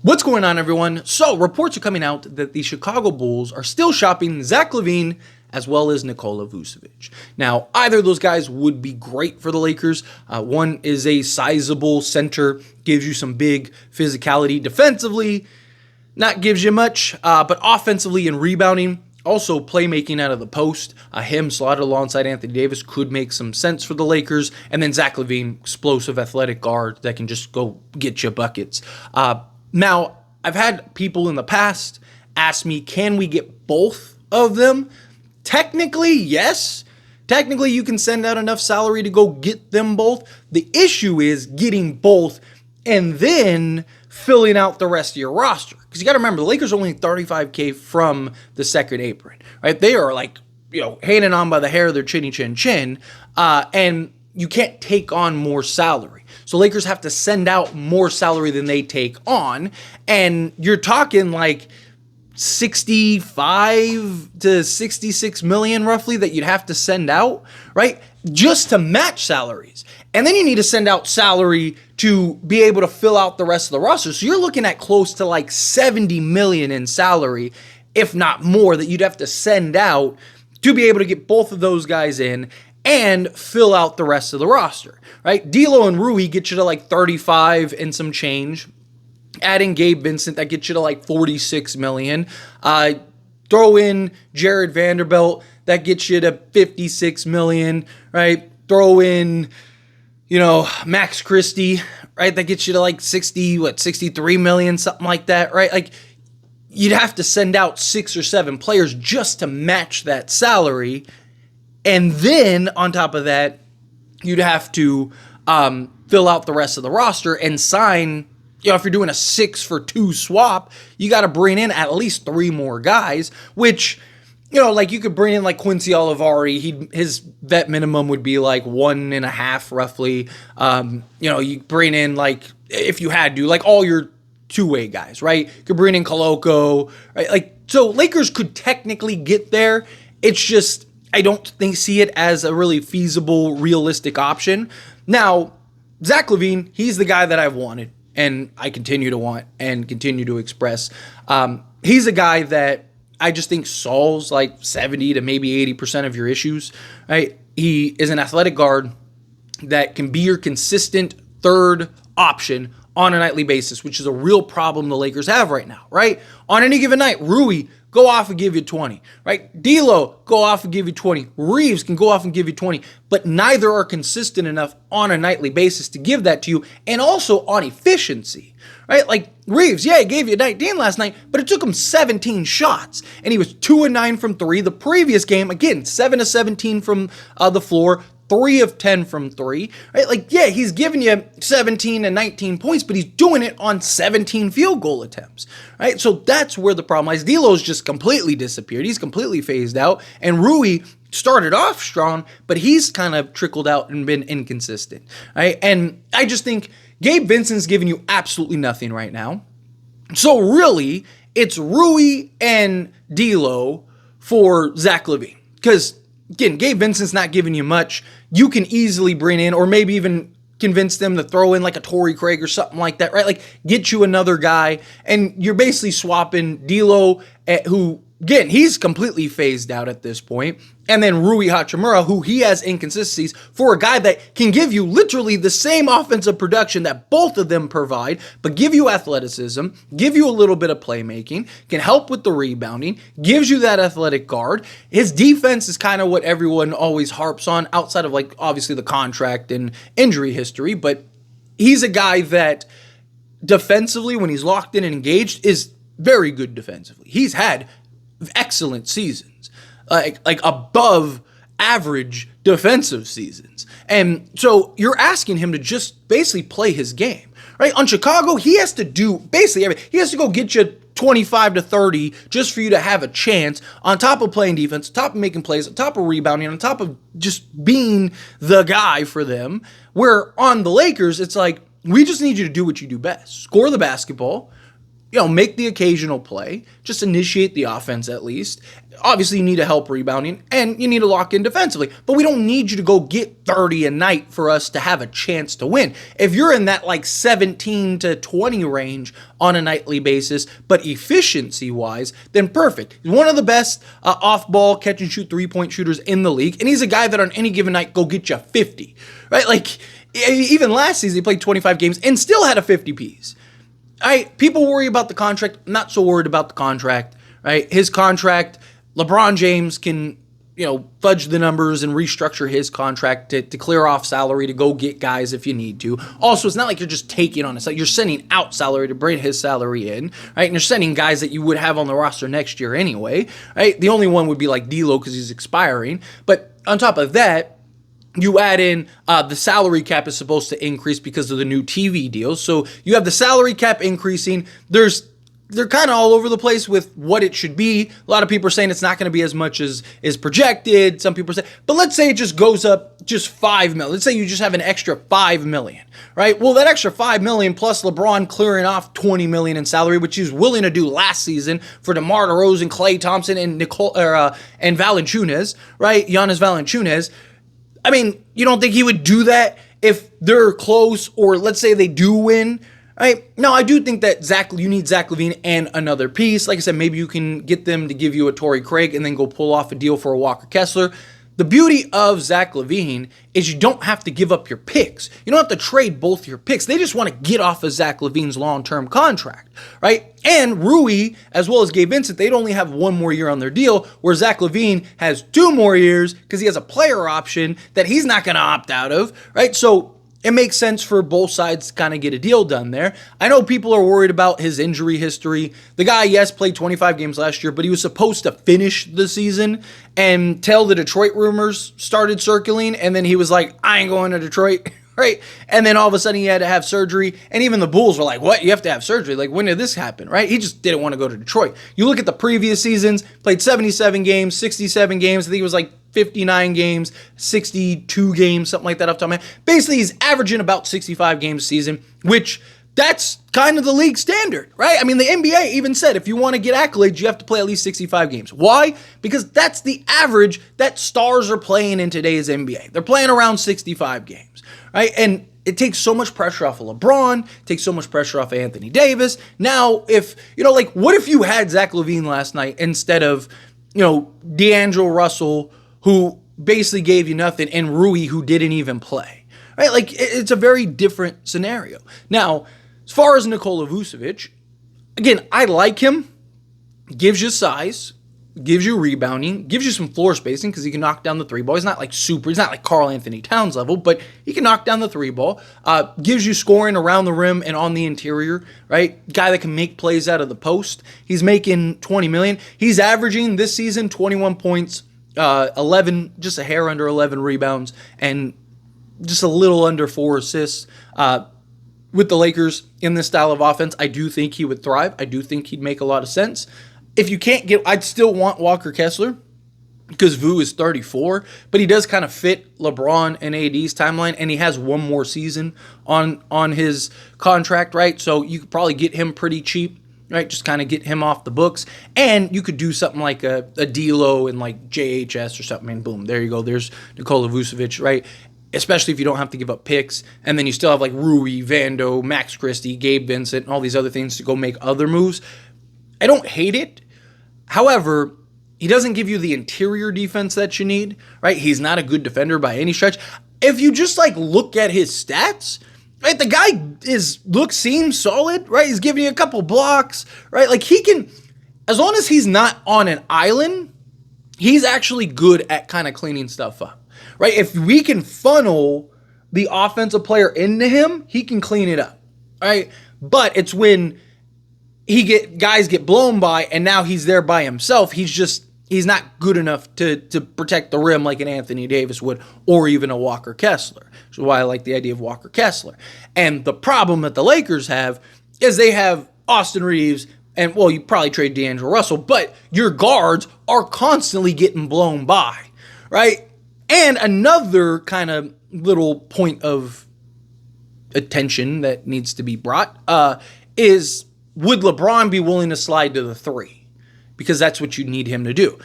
What's going on, everyone? So, reports are coming out that the Chicago Bulls are still shopping Zach Lavine as well as Nikola Vucevic. Now, either of those guys would be great for the Lakers. One is a sizable center, gives you some big physicality. Defensively, not gives you much, but offensively and rebounding, also playmaking out of the post. Him slotted alongside Anthony Davis could make some sense for the Lakers. And then Zach Lavine, explosive athletic guard that can just go get you buckets. Now, I've had people in the past ask me, can we get both of them? Technically, yes. Technically, you can send out enough salary to go get them both. The issue is getting both and then filling out the rest of your roster. Because you got to remember, the Lakers are only $35K from the second apron, right? They are like, hanging on by the hair of their chinny chin chin, and you can't take on more salary. So Lakers have to send out more salary than they take on, and you're talking like 65 to 66 million roughly that you'd have to send out, right? Just to match salaries. And then you need to send out salary to be able to fill out the rest of the roster. So you're looking at close to like 70 million in salary, if not more, that you'd have to send out to be able to get both of those guys in and fill out the rest of the roster, right? D'Lo and Rui get you to like 35 and some change. Adding Gabe Vincent, that gets you to like 46 million. Throw in Jared Vanderbilt, that gets you to 56 million, right? Throw in, Max Christie, right? That gets you to like 63 million, something like that, right? Like, you'd have to send out 6 or 7 players just to match that salary. And then, on top of that, you'd have to fill out the rest of the roster and sign, if you're doing a 6-for-2 swap, you got to bring in at least 3 more guys, which, like you could bring in like Quincy Olivari. His vet minimum would be like 1.5 roughly. You bring in like, if you had to, like all your two-way guys, right? You could bring in Koloko, right? So Lakers could technically get there. It's just, I don't see it as a really feasible, realistic option. Now, Zach Lavine, he's the guy that I've wanted and I continue to want and continue to express. He's a guy that I just think solves like 70 to maybe 80% of your issues, right? He is an athletic guard that can be your consistent third option on a nightly basis, which is a real problem the Lakers have right now, right? On any given night, Rui, go off and give you 20, right? D'Lo, go off and give you 20. Reeves can go off and give you 20, but neither are consistent enough on a nightly basis to give that to you, and also on efficiency, right? Like Reeves, he gave you 19 last night, but it took him 17 shots, and he was 2-9 from 3. The previous game, again, 7-17 from the floor, 3 of 10 from 3, right? He's giving you 17 and 19 points, but he's doing it on 17 field goal attempts, right? So that's where the problem lies. D'Lo's just completely disappeared. He's completely phased out, and Rui started off strong, but he's kind of trickled out and been inconsistent, right? And I just think Gabe Vincent's giving you absolutely nothing right now. So really, it's Rui and D'Lo for Zach Lavine, because again, Gabe Vincent's not giving you much. You can easily bring in, or maybe even convince them to throw in like a Torrey Craig or something like that, right? Like, get you another guy, and you're basically swapping D'Lo, who, again, he's completely phased out at this point, and then Rui Hachimura, who he has inconsistencies, for a guy that can give you literally the same offensive production that both of them provide, but give you athleticism, give you a little bit of playmaking, can help with the rebounding, gives you that athletic guard. His defense is kind of what everyone always harps on, outside of like obviously the contract and injury history, but he's a guy that defensively, when he's locked in and engaged, is very good defensively. He's had excellent seasons, like above average defensive seasons. And so you're asking him to just basically play his game, right? On Chicago, he has to do basically everything. He has to go get you 25 to 30 just for you to have a chance, on top of playing defense, on top of making plays, on top of rebounding, on top of just being the guy for them. Where on the Lakers, it's like, we just need you to do what you do best. Score the basketball, make the occasional play, just initiate the offense at least. Obviously, you need to help rebounding, and you need to lock in defensively. But we don't need you to go get 30 a night for us to have a chance to win. If you're in that 17 to 20 range on a nightly basis, but efficiency-wise, then perfect. He's one of the best off-ball catch-and-shoot three-point shooters in the league, and he's a guy that on any given night go get you 50, right? Even last season, he played 25 games and still had a 50 piece. People worry about the contract. I'm not so worried about the contract, right? His contract, LeBron James can, fudge the numbers and restructure his contract to clear off salary to go get guys if you need to. Also, it's not like you're just taking on it. You're sending out salary to bring his salary in, right? And you're sending guys that you would have on the roster next year anyway, right? The only one would be D'Lo because he's expiring. But on top of that, you add in the salary cap is supposed to increase because of the new TV deals. So you have the salary cap increasing. They're kind of all over the place with what it should be. A lot of people are saying it's not going to be as much as is projected. Some people say, but let's say it just goes up just $5 million. Let's say you just have an extra $5 million, right? Well, that extra $5 million plus LeBron clearing off $20 million in salary, which he was willing to do last season for DeMar DeRozan, Klay Thompson, and and Valanciunas, right? Giannis Valanciunas. I mean, you don't think he would do that if they're close or let's say they do win? Right? No, I do think that you need Zach Lavine and another piece. Like I said, maybe you can get them to give you a Torrey Craig and then go pull off a deal for a Walker Kessler. The beauty of Zach Lavine is you don't have to give up your picks. You don't have to trade both your picks. They just want to get off of Zach Lavine's long-term contract, right? And Rui, as well as Gabe Vincent, they'd only have one more year on their deal, where Zach Lavine has 2 more years because he has a player option that he's not going to opt out of, right? So it makes sense for both sides to kind of get a deal done there. I know people are worried about his injury history. The guy, yes, played 25 games last year, but he was supposed to finish the season until the Detroit rumors started circling, and then he was like, I ain't going to Detroit, right? And then all of a sudden he had to have surgery, and even the Bulls were like, what? You have to have surgery? When did this happen, right? He just didn't want to go to Detroit. You look at the previous seasons, played 77 games, 67 games, I think it was 59 games, 62 games, something like that off the top of my head. Basically, he's averaging about 65 games a season, which that's kind of the league standard, right? I mean, the NBA even said if you want to get accolades, you have to play at least 65 games. Why? Because that's the average that stars are playing in today's NBA. They're playing around 65 games, right? And it takes so much pressure off of LeBron, takes so much pressure off of Anthony Davis. Now, if, what if you had Zach Lavine last night instead of, D'Angelo Russell, who basically gave you nothing, and Rui, who didn't even play, right? It's a very different scenario. Now, as far as Nikola Vucevic, again, I like him. Gives you size, gives you rebounding, gives you some floor spacing because he can knock down the 3 ball. He's not he's not like Karl Anthony Towns level, but he can knock down the 3 ball. Gives you scoring around the rim and on the interior, right? Guy that can make plays out of the post. He's making $20 million. He's averaging this season 21 points, 11, just a hair under 11 rebounds, and just a little under 4 assists. With the Lakers in this style of offense, I do think he would thrive. I do think he'd make a lot of sense. If you can't I'd still want Walker Kessler because Vu is 34, but he does kind of fit LeBron and AD's timeline, and he has one more season on his contract, right? So you could probably get him pretty cheap. Right, just kind of get him off the books. And you could do something like a D'Lo and JHS or something, and boom, there you go. There's Nikola Vucevic, right? Especially if you don't have to give up picks. And then you still have Rui, Vando, Max Christie, Gabe Vincent, and all these other things to go make other moves. I don't hate it. However, he doesn't give you the interior defense that you need, right? He's not a good defender by any stretch. If you just look at his stats, right, the guy seems solid, right? He's giving you a couple blocks, right? He can, as long as he's not on an island, he's actually good at kind of cleaning stuff up, right? If we can funnel the offensive player into him, he can clean it up, right? But it's when guys get blown by and now he's there by himself. He's not good enough to protect the rim like an Anthony Davis would, or even a Walker Kessler. Which is why I like the idea of Walker Kessler. And the problem that the Lakers have is they have Austin Reeves, and you probably trade D'Angelo Russell, but your guards are constantly getting blown by, right? And another kind of little point of attention that needs to be brought is would LeBron be willing to slide to the 3? Because that's what you need him to do.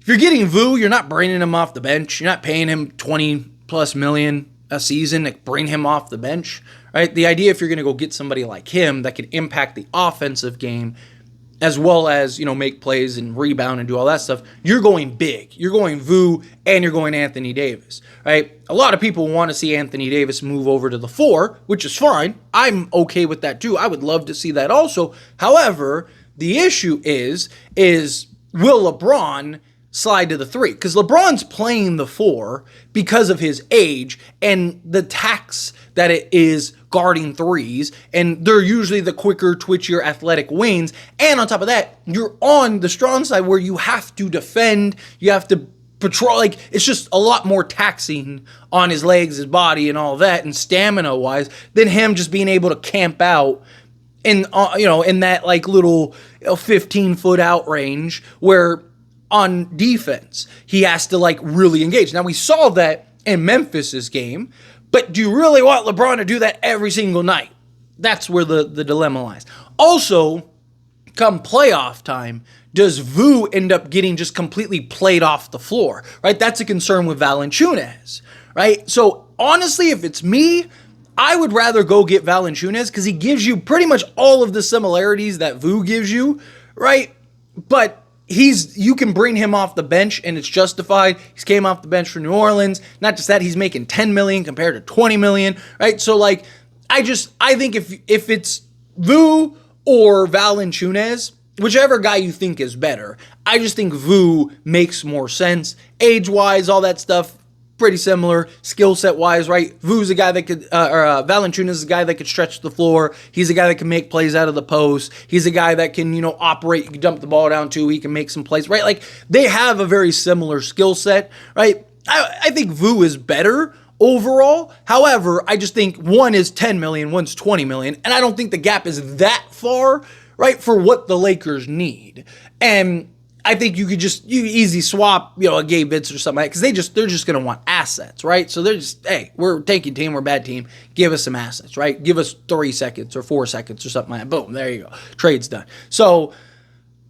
If you're getting Vu, you're not bringing him off the bench. You're not paying him 20 plus million a season to bring him off the bench, right? The idea, if you're going to go get somebody like him that can impact the offensive game as well as, make plays and rebound and do all that stuff, you're going big. You're going Vu and you're going Anthony Davis, right? A lot of people want to see Anthony Davis move over to the 4, which is fine. I'm okay with that too. I would love to see that also. However, the issue is will LeBron slide to the 3? Because LeBron's playing the 4 because of his age and the tax that it is guarding 3s, and they're usually the quicker, twitchier, athletic wings. And on top of that, you're on the strong side where you have to defend, you have to patrol. Like, it's just a lot more taxing on his legs, his body, and all that, and stamina-wise, than him just being able to camp out in that like little 15-foot out range where on defense he has to like really engage. Now, we saw that in Memphis's game, but do you really want LeBron to do that every single night? That's where the dilemma lies. Also, come playoff time, does Vu end up getting just completely played off the floor, right? That's a concern with Valanciunas, right? So honestly, if it's me, I would rather go get Valanciunas because he gives you pretty much all of the similarities that Vu gives you, right? But you can bring him off the bench and it's justified. He's came off the bench for New Orleans. Not just that, he's making 10 million compared to 20 million, right? So like, I think if it's Vu or Valanciunas, whichever guy you think is better, I just think Vu makes more sense. Age-wise, all that stuff, pretty similar. Skill set-wise, right? Vu's a guy that could, Valanciunas is a guy that could stretch the floor. He's a guy that can make plays out of the post. He's a guy that can, operate. You can dump the ball down to. He can make some plays, right? Like, they have a very similar skill set, right? I think Vu is better overall. However, I just think one is 10 million, one's 20 million, and I don't think the gap is that far, right, for what the Lakers need. And I think you easy swap, a Gabe Bitts or something like that, because they're just going to want assets, right? So they're just, hey, we're a tanking team, we're a bad team, give us some assets, right? Give us 3 seconds or 4 seconds or something like that. Boom, there you go. Trade's done. So,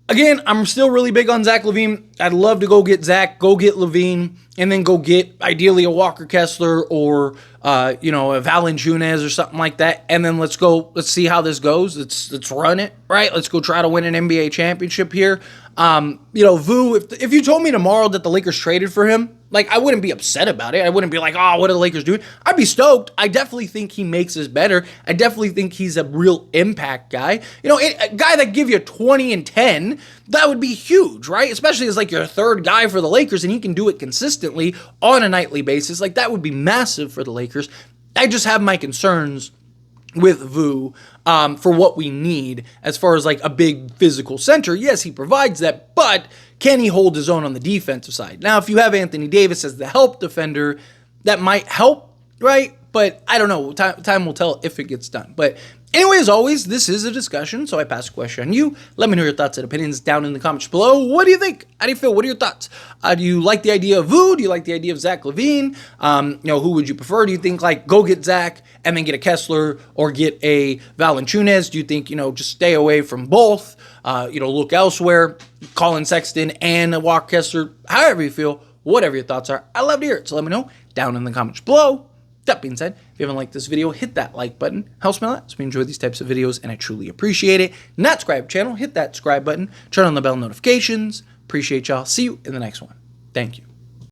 again, I'm still really big on Zach Lavine. I'd love to go get Zach, go get Lavine, and then go get, ideally, a Walker Kessler or, a Valanciunas or something like that. And then let's see how this goes. Let's run it, right? Let's go try to win an NBA championship here. Vu, if you told me tomorrow that the Lakers traded for him, like, I wouldn't be upset about it. I wouldn't be like, oh, what are the Lakers doing? I'd be stoked. I definitely think he makes us better. I definitely think he's a real impact guy. A guy that give you 20 and 10, that would be huge, right? Especially as like your third guy for the Lakers, and he can do it consistently on a nightly basis. Like, that would be massive for the Lakers. I just have my concerns with Vu for what we need as far as like a big physical center. Yes, he provides that, but can he hold his own on the defensive side? Now, if you have Anthony Davis as the help defender, that might help, right? But I don't know. Time will tell if it gets done. But anyway, as always, this is a discussion, so I pass the question on you. Let me know your thoughts and opinions down in the comments below. What do you think? How do you feel? What are your thoughts? Do you like the idea of Vu? Do you like the idea of Zach Lavine? Who would you prefer? Do you think, like, go get Zach and then get a Kessler or get a Valanciunas? Do you think, just stay away from both? Look elsewhere, Colin Sexton and a Walker Kessler, however you feel, whatever your thoughts are. I'd love to hear it, so let me know down in the comments below. That being said, if you haven't liked this video, hit that like button. Helps me a lot. So we enjoy these types of videos, and I truly appreciate it. Not subscribe channel, hit that subscribe button. Turn on the bell notifications. Appreciate y'all. See you in the next one. Thank you.